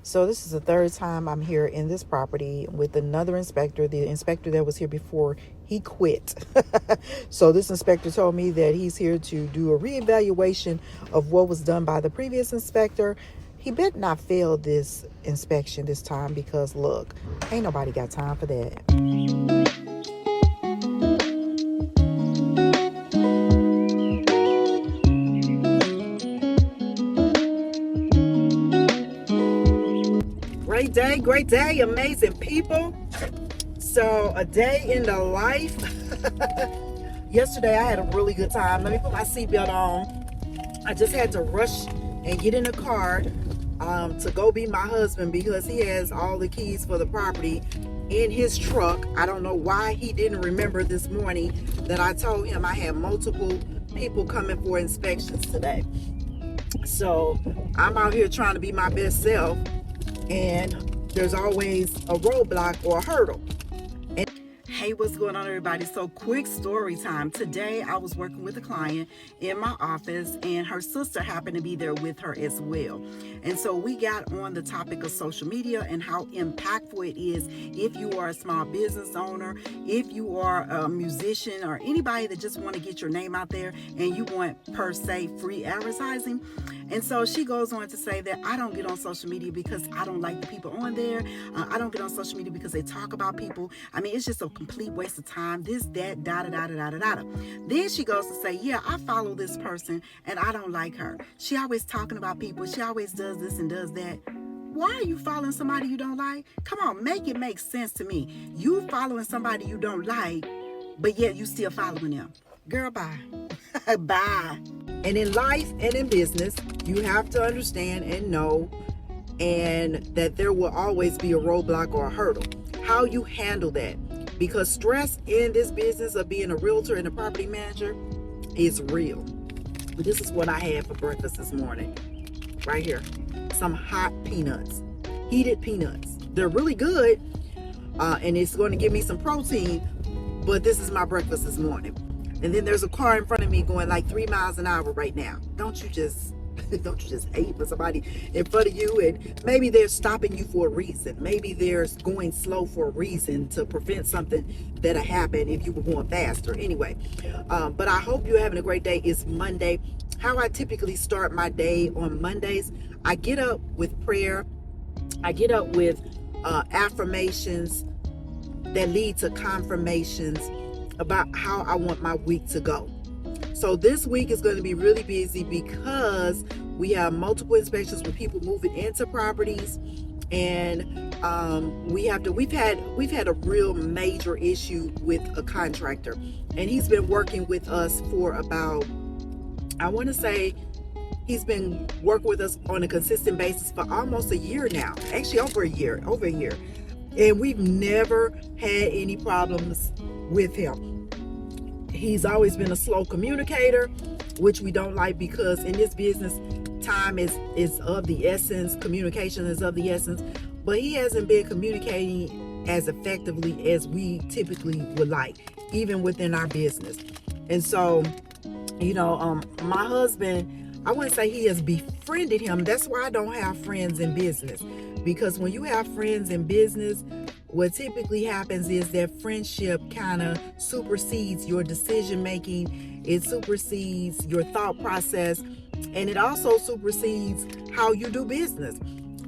So this is the third time I'm here in this property with another inspector. The inspector that was here before, he quit. So this inspector told me that he's here to do a reevaluation of what was done by the previous inspector. He better not fail this inspection this time, because look, ain't nobody got time for that. Great day, amazing people. So a day in the life. Yesterday I had a really good time. Let me put my seatbelt on. I just had to rush and get in the car to go be my husband, because he has all the keys for the property in his truck. I don't know why he didn't remember this morning that I told him I had multiple people coming for inspections today. So I'm out here trying to be my best self, and there's always a roadblock or a hurdle. Hey, what's going on, everybody? So quick story time. Today I was working with a client in my office, and her sister happened to be there with her as well. And so we got on the topic of social media and how impactful it is if you are a small business owner, if you are a musician, or anybody that just want to get your name out there and you want, per se, free advertising. And so she goes on to say that I don't get on social media because I don't like the people on there. I don't get on social media because they talk about people. I mean, it's just a complete waste of time. This, that, da-da-da-da-da-da-da. Then she goes to say, yeah, I follow this person and I don't like her. She always talking about people. She always does this and does that. Why are you following somebody you don't like? Come on, make it make sense to me. You following somebody you don't like, but yet you still following them. Girl, bye. Bye. And in life and in business, you have to understand and know and that there will always be a roadblock or a hurdle. How you handle that. Because stress in this business of being a realtor and a property manager is real. This is what I had for breakfast this morning. Right here. Some hot peanuts. Heated peanuts. They're really good. And it's going to give me some protein. But this is my breakfast this morning. And then there's a car in front of me going like 3 miles an hour right now. Don't you just hate for somebody in front of you? And maybe they're stopping you for a reason. Maybe they're going slow for a reason to prevent something that'll happen if you were going faster. Anyway, but I hope you're having a great day. It's Monday. How I typically start my day on Mondays, I get up with prayer. I get up with affirmations that lead to confirmations about how I want my week to go. So this week is going to be really busy because we have multiple inspections with people moving into properties, and we've had a real major issue with a contractor, and he's been working with us for about, I want to say he's been working with us on a consistent basis for almost a year now. Actually over a year. And we've never had any problems with him. He's always been a slow communicator, which we don't like, because in this business, time is of the essence, communication is of the essence, but he hasn't been communicating as effectively as we typically would like, even within our business. And so, my husband, I wouldn't say he has befriended him. That's why I don't have friends in business. Because when you have friends in business, what typically happens is that friendship kind of supersedes your decision making. It supersedes your thought process, and it also supersedes how you do business.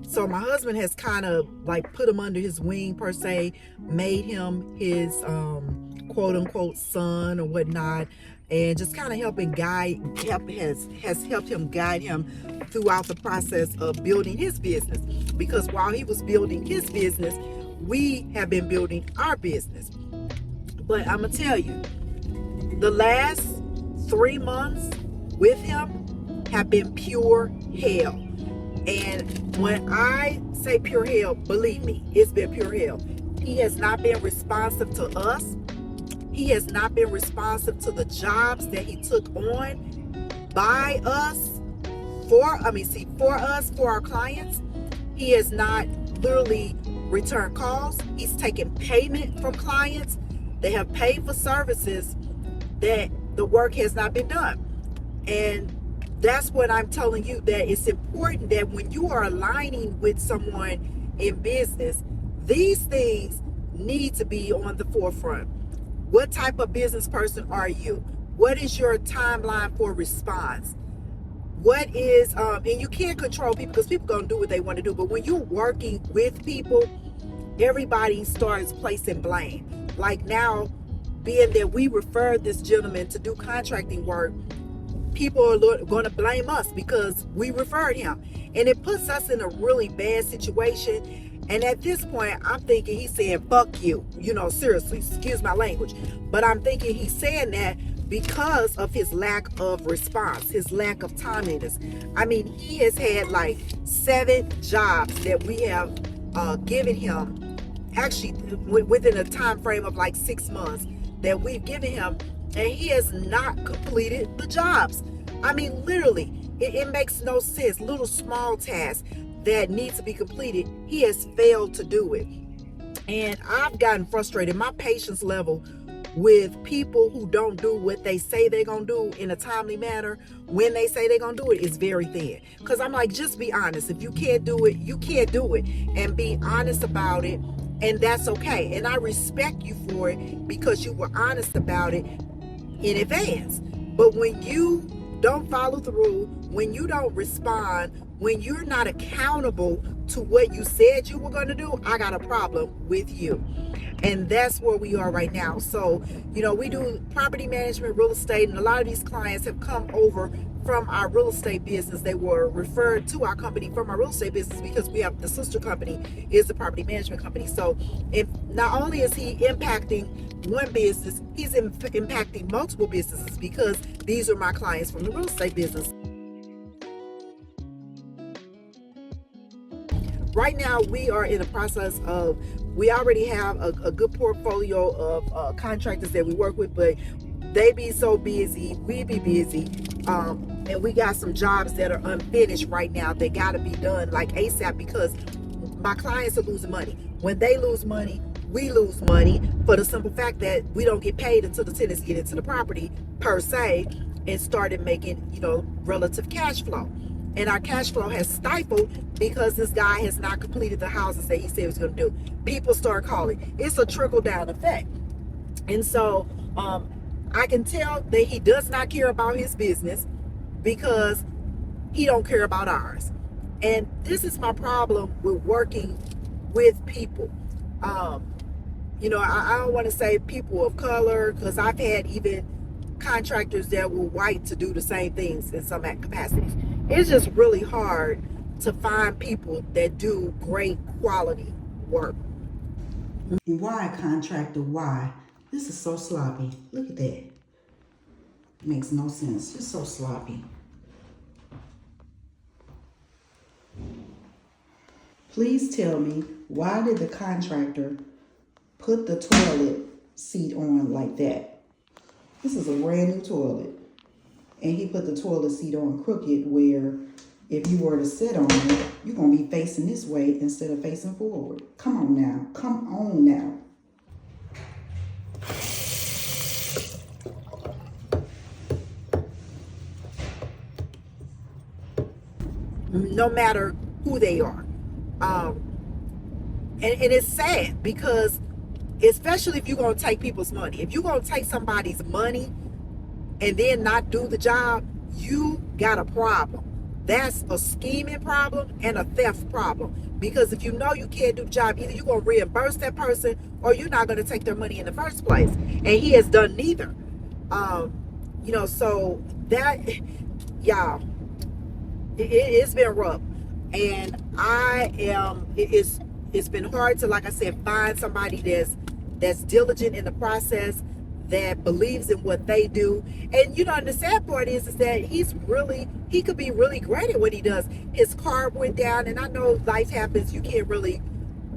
So my husband has kind of like put him under his wing, per se, made him his quote unquote son or whatnot, and just kind of has helped him guide him throughout the process of building his business. Because while he was building his business, we have been building our business. But I'm gonna tell you, the last 3 months with him have been pure hell. And when I say pure hell, believe me, it's been pure hell. He has not been responsive to us. He has not been responsive to the jobs that he took on by us, for our clients. He has not literally returned calls. He's taken payment from clients. They have paid for services that the work has not been done. And that's what I'm telling you, that it's important that when you are aligning with someone in business, these things need to be on the forefront. What type of business person are you? What is your timeline for response? What is and you can't control people because people gonna do what they want to do, but when you're working with people, everybody starts placing blame. Like now, being that we referred this gentleman to do contracting work, people are going to blame us because we referred him, and it puts us in a really bad situation. And at this point, I'm thinking he's saying fuck you, seriously, excuse my language, but I'm thinking he's saying that because of his lack of response, his lack of timeliness. I mean, he has had like 7 jobs that we have given him, actually within a time frame of like 6 months that we've given him, and he has not completed the jobs. I mean, literally, it makes no sense. Little small tasks that need to be completed, he has failed to do it. And I've gotten frustrated. My patience level with people who don't do what they say they're going to do in a timely manner when they say they're going to do it is very thin. Because I'm like, just be honest. If you can't do it, you can't do it. And be honest about it. And that's okay. And I respect you for it because you were honest about it in advance. But when you don't follow through, when you don't respond, when you're not accountable to what you said you were going to do, I got a problem with you. And that's where we are right now. So, we do property management, real estate, and a lot of these clients have come over from our real estate business. They were referred to our company from our real estate business because we have the sister company is the property management company. So if not only is he impacting one business, he's impacting multiple businesses because these are my clients from the real estate business. Right now, we are in the process of, we already have a good portfolio of contractors that we work with, but they be so busy, we be busy, and we got some jobs that are unfinished right now. They got to be done like ASAP because my clients are losing money. When they lose money, we lose money for the simple fact that we don't get paid until the tenants get into the property per se and started making, relative cash flow. And our cash flow has stifled because this guy has not completed the houses that he said he was going to do. People start calling. It's a trickle down effect. And so I can tell that he does not care about his business because he don't care about ours. And this is my problem with working with people. I don't want to say people of color because I've had even contractors that were white to do the same things in some capacities. It's just really hard to find people that do great quality work. Why, contractor? Why? This is so sloppy. Look at that. Makes no sense. Just so sloppy. Please tell me, why did the contractor put the toilet seat on like that? This is a brand new toilet. And he put the toilet seat on crooked where if you were to sit on it, you're going to be facing this way instead of facing forward. Come on now. Come on now. No matter who they are. And it's sad because especially if you're going to take people's money. If you're going to take somebody's money and then not do the job, you got a problem. That's a scheming problem and a theft problem. Because if you know you can't do the job, either you're going to reimburse that person or you're not going to take their money in the first place. And he has done neither. So that, y'all, it's been rough. And it's been hard to, like I said, find somebody that's diligent in the process, that believes in what they do. And the sad part is that he could be really great at what he does. His car went down, and I know life happens. You can't really,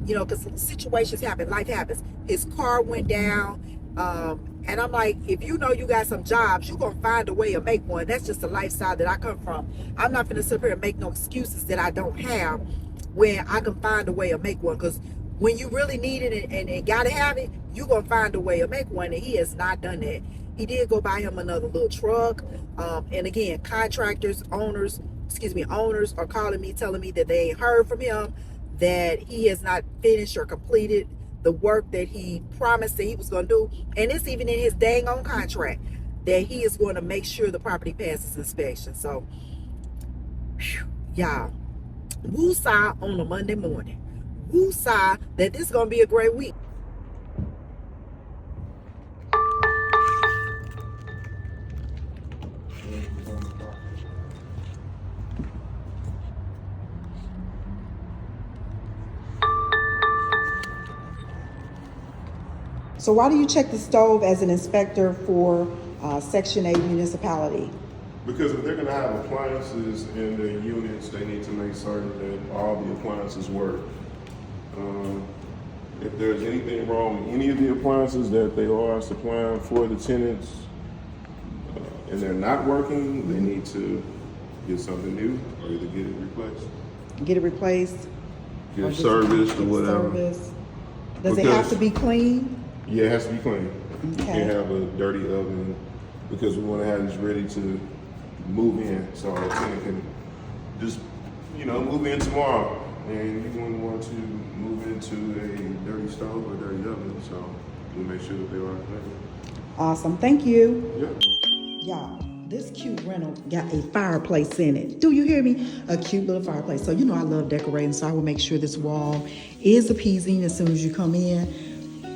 because situations happen, life happens. His car went down. And I'm like, if you got some jobs, you're going to find a way to make one. That's just the lifestyle that I come from. I'm not going to sit here and make no excuses that I don't have when I can find a way to make one. Because when you really need it and got to have it, you're going to find a way to make one. And he has not done that. He did go buy him another little truck. And again, contractors, owners are calling me, telling me that they ain't heard from him, that he has not finished or completed the work that he promised that he was going to do. And it's even in his dang on contract that he is going to make sure the property passes inspection. So, y'all, woo-saw on a Monday morning. Woo-saw that this is going to be a great week. So why do you check the stove as an inspector for Section 8 municipality? Because if they're going to have appliances in the units, they need to make certain that all the appliances work. If there's anything wrong with any of the appliances that they are supplying for the tenants, and they're not working, they need to get something new or either get it replaced. Get it replaced? Get it serviced or whatever. Service. Does it have to be clean? Yeah, it has to be clean. Okay. You can't have a dirty oven because we want to have this ready to move in. So a tenant can just, move in tomorrow. And you wouldn't want to move into a dirty stove or dirty oven. So we make sure that they are clean. Awesome. Thank you. Yeah. Y'all, this cute rental got a fireplace in it. Do you hear me? A cute little fireplace. So, I love decorating, so I will make sure this wall is appeasing as soon as you come in.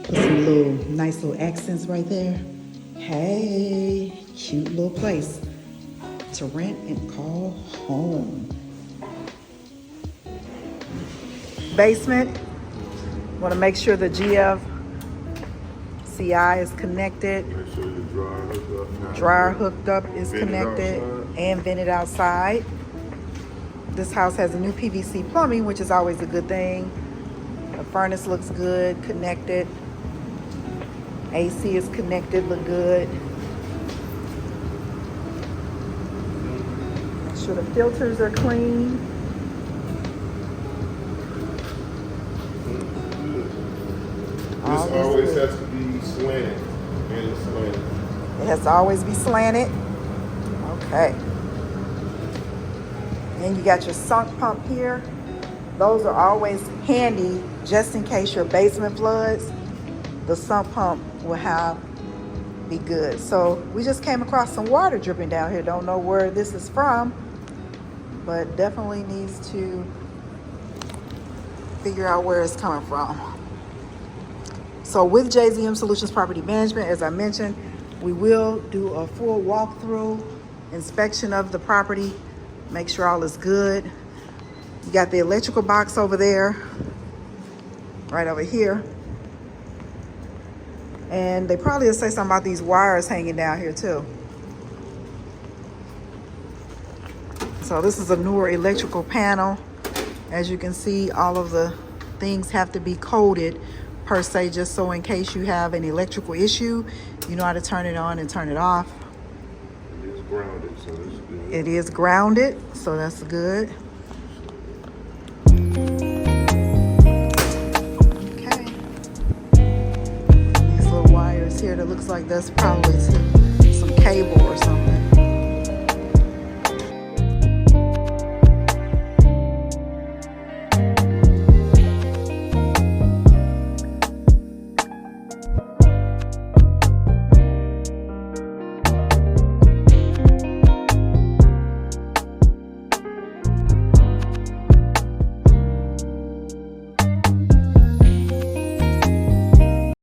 Put some nice little accents right there. Hey, cute little place to rent and call home. Basement. Want to make sure the GFCI is connected. Make sure the dryer hooked up. Dryer hooked up is Vented connected outside. and vented outside. This house has a new PVC plumbing, which is always a good thing. The furnace looks good, connected. AC is connected, look good. Make sure the filters are clean. This always has to be slanted. And it's slanted. It has to always be slanted. Okay. And you got your sunk pump here. Those are always handy just in case your basement floods. The sump pump will be good. So we just came across some water dripping down here. Don't know where this is from, but definitely needs to figure out where it's coming from. So with JZM Solutions Property Management, as I mentioned, we will do a full walkthrough inspection of the property, make sure all is good. You got the electrical box over there, right over here. And they probably will say something about these wires hanging down here too. So this is a newer electrical panel. As you can see, all of the things have to be coded per se, just so in case you have an electrical issue, you know how to turn it on and turn it off. It's grounded, so it's good. It is grounded, so that's good. Here that looks like that's probably some cable or something.